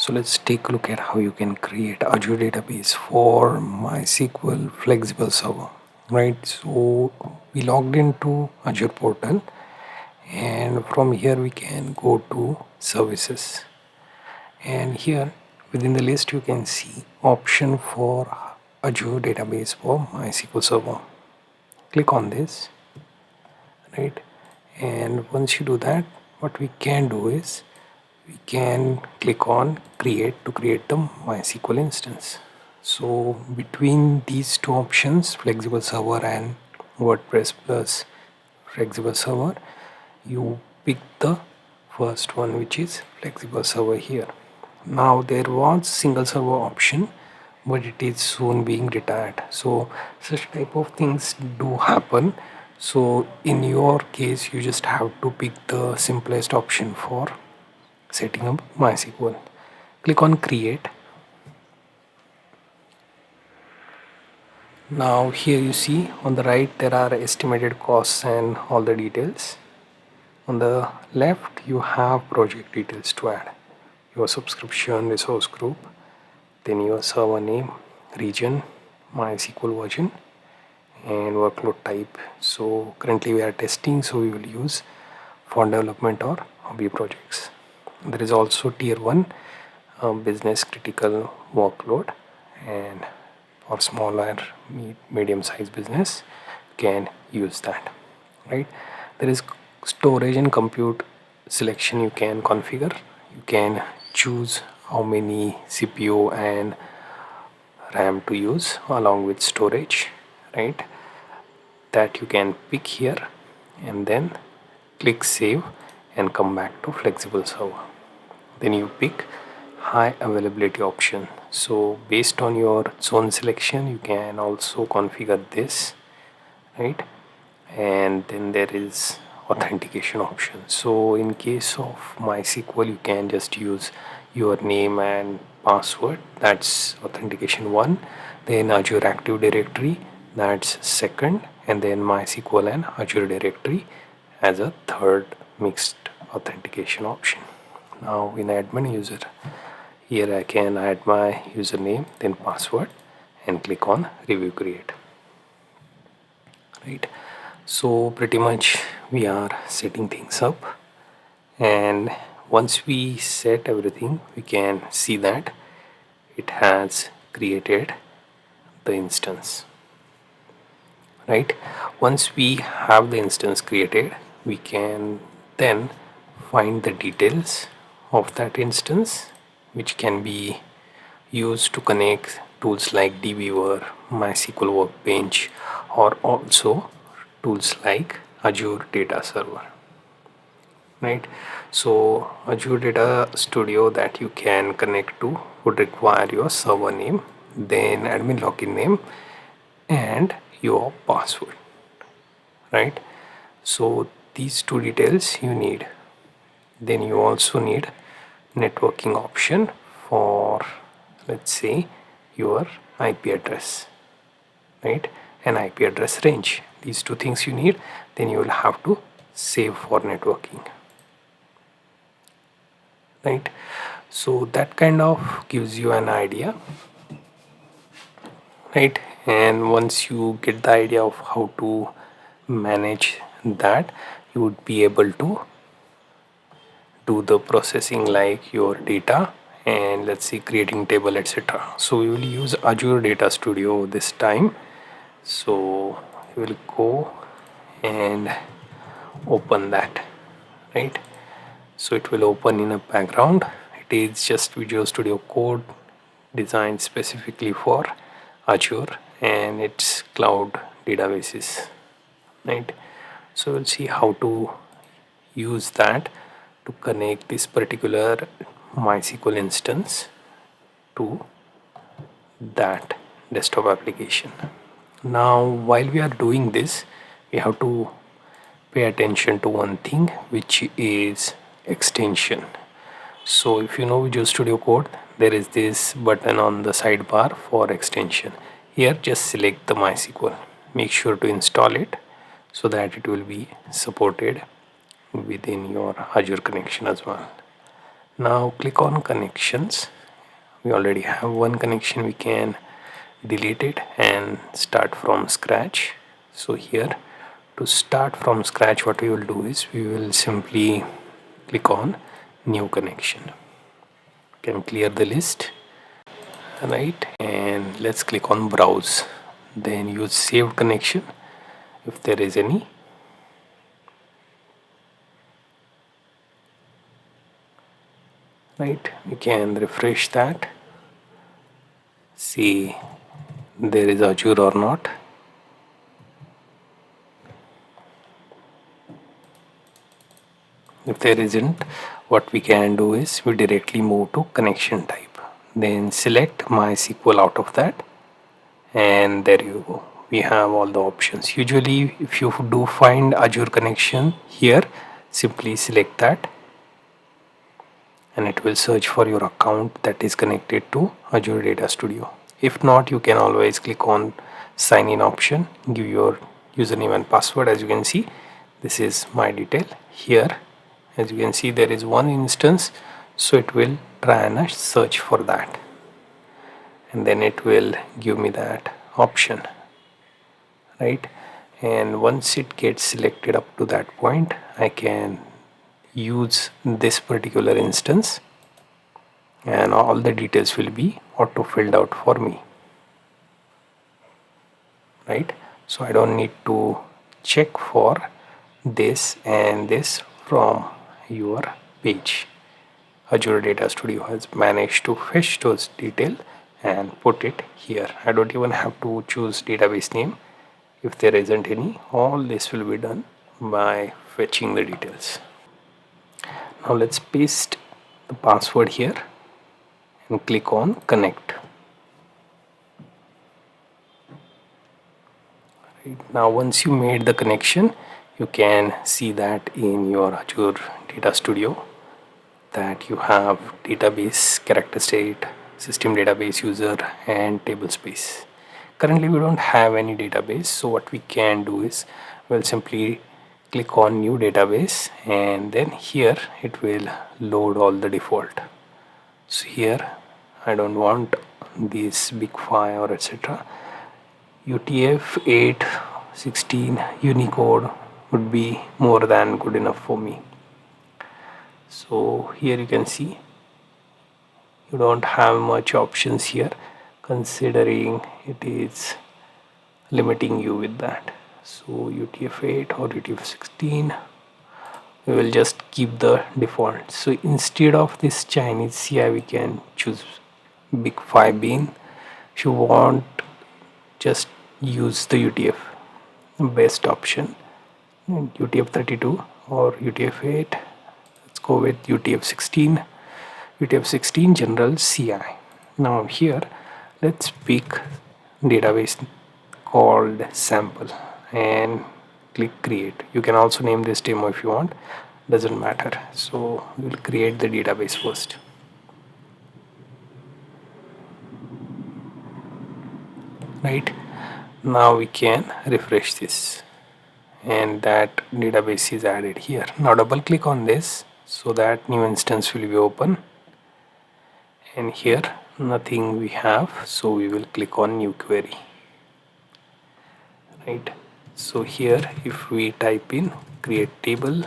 So let's take a look at how you can create Azure database for MySQL flexible server. Right, so we logged into Azure portal, and from here we can go to services, and here within the list you can see option for Azure database for MySQL server. Click on this, right? And once you do that, what we can do is we can click on create to create the MySQL instance. So between these two options, flexible server and WordPress plus flexible server, you pick the first one, which is flexible server here. Now there was single server option, but it is soon being retired. So such type of things do happen. So in your case, you just have to pick the simplest option for setting up MySQL. Click on create. Now here you see on the right there are estimated costs and all the details. On the left you have project details to add, your subscription, resource group, then your server name, region, MySQL version, and workload type. So currently we are testing, so we will use for development or hobby projects. There is also tier 1 business critical workload, and for smaller medium sized business can use that, right? There is storage and compute selection you can configure. You can choose how many CPU and RAM to use along with storage, right? That you can pick here, and then click save and come back to flexible server. Then you pick high availability option. So based on your zone selection you can also configure this, right? And then there is authentication option. So in case of MySQL you can just use your name and password, that's authentication 1. Then Azure Active Directory, that's second, and then MySQL and Azure Directory as a third mixed authentication option. Now in admin user, here I can add my username then password and click on review create, right? So pretty much we are setting things up, and once we set everything we can see that it has created the instance, right? Once we have the instance created, we can then find the details of that instance, which can be used to connect tools like dbeaver, MySQL Workbench, or also tools like Azure Data Server, right? So Azure Data Studio that you can connect to would require your server name, then admin login name, and your password, right? So these two details you need. Then you also need networking option for, let's say, your IP address, right? An IP address range. These two things you need. Then you will have to save for networking, right? So that kind of gives you an idea, right? And once you get the idea of how to manage that, you would be able to do the processing like your data and let's see creating table, etc. So we will use Azure Data Studio this time. So we will go and open that, right? So it will open in a background. It is just Visual Studio Code designed specifically for Azure and its cloud databases, right? So we'll see how to use that to connect this particular MySQL instance to that desktop application. Now while we are doing this, we have to pay attention to one thing, which is extension. So if you know Visual Studio Code, there is this button on the sidebar for extension. Here just select the MySQL, make sure to install it so that it will be supported within your Azure connection as well. Now click on connections. We already have one connection, we can delete it and start from scratch. So here, to start from scratch, what we will do is we will simply click on new connection. You can clear the list, right, and let's click on browse, then use saved connection if there is any. Right, we can refresh that, see there is Azure or not. If there isn't, what we can do is we directly move to connection type, then select MySQL out of that, and there you go, we have all the options. Usually if you do find Azure connection here, simply select that and it will search for your account that is connected to Azure Data Studio. If not, you can always click on sign in option, give your username and password. As you can see, this is my detail here. As you can see, there is one instance, so it will try and search for that, and then it will give me that option, right? And once it gets selected up to that point, I can use this particular instance and all the details will be auto filled out for me, right? So I don't need to check for this and this from your page. Azure Data Studio has managed to fetch those details and put it here. I don't even have to choose database name if there isn't any. All this will be done by fetching the details. Now let's paste the password here and click on connect. Right. Now once you made the connection, you can see that in your Azure Data Studio that you have database, character state, system database user and table space. Currently we don't have any database, so what we can do is we'll simply click on new database and then here it will load all the default. So here I don't want this big file or etc. UTF-8 16 Unicode would be more than good enough for me. So here you can see you don't have much options here, considering it is limiting you with that. So UTF-8 or UTF-16, we will just keep the default. So instead of this Chinese CI, we can choose big 5 bean. If you want, just use the UTF, best option, UTF-32 or UTF-8. Let's go with UTF-16. UTF-16 general CI. Now here let's pick database called sample and click create. You can also name this demo if you want, doesn't matter. So we'll create the database first. Right, now we can refresh this and that database is added here. Now double click on this so that new instance will be open, and here nothing we have, so we will click on new query. Right, so here if we type in create table,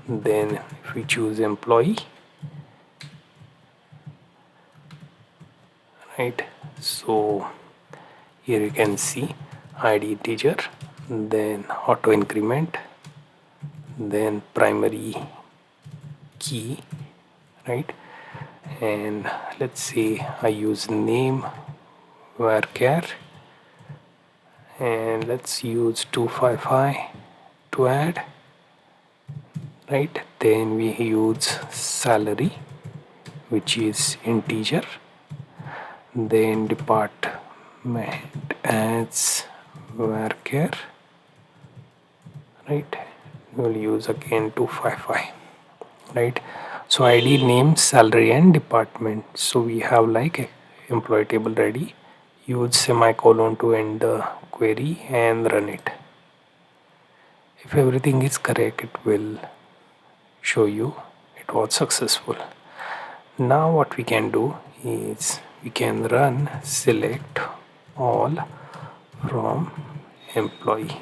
then if we choose employee, right, so here you can see id integer, then auto increment, then primary key, right, and let's say I use name varchar and let's use 255 to add, right. Then we use salary, which is integer, then department as varchar, right. We'll use again 255, right. So id, name, salary and department. So we have like employee table ready. Use semicolon to end the query and run it. If everything is correct, it will show you it was successful. Now what we can do is we can run select all from employee,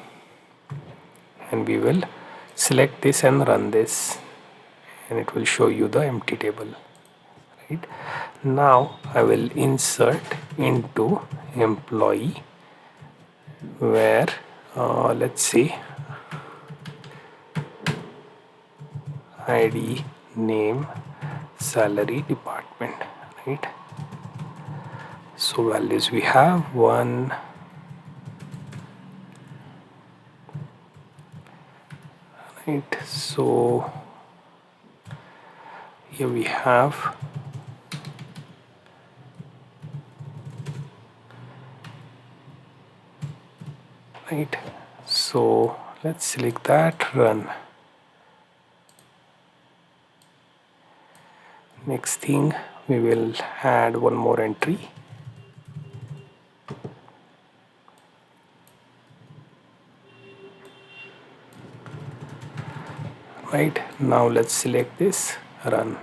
and we will select this and run this, and it will show you the empty table. Right now I will insert into employee, where let's say ID, name, salary, department. Right, so values we have one, right? So here we have right. So let's select that, run. Next thing, we will add one more entry. Right, now let's select this, run.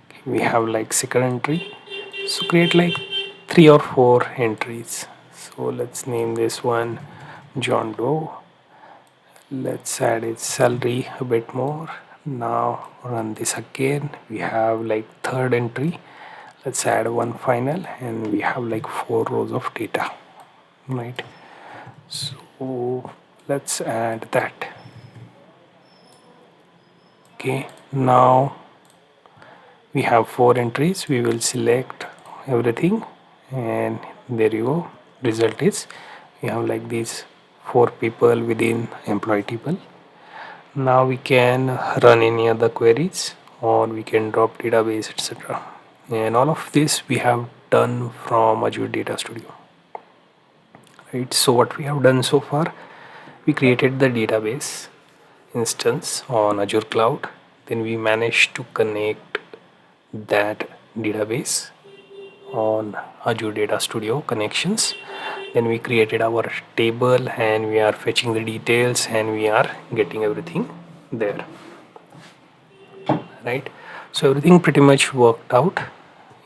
Okay, we have like second entry, so create like 3 or 4 entries. So let's name this one John Doe. Let's add its salary a bit more. Now run this again, we have like third entry. Let's add one final, and we have like 4 rows of data. Right, so let's add that. Okay, now we have 4 entries. We will select everything, and there you go, result is we have like these 4 people within employee table. Now we can run any other queries, or we can drop database, etc. And all of this we have done from Azure Data Studio. Right, so what we have done so far, we created the database instance on Azure Cloud. Then we managed to connect that database on Azure Data Studio connections. Then we created our table, and we are fetching the details, and we are getting everything there. Right, so everything pretty much worked out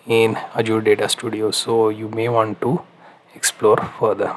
in Azure Data Studio, so you may want to explore further.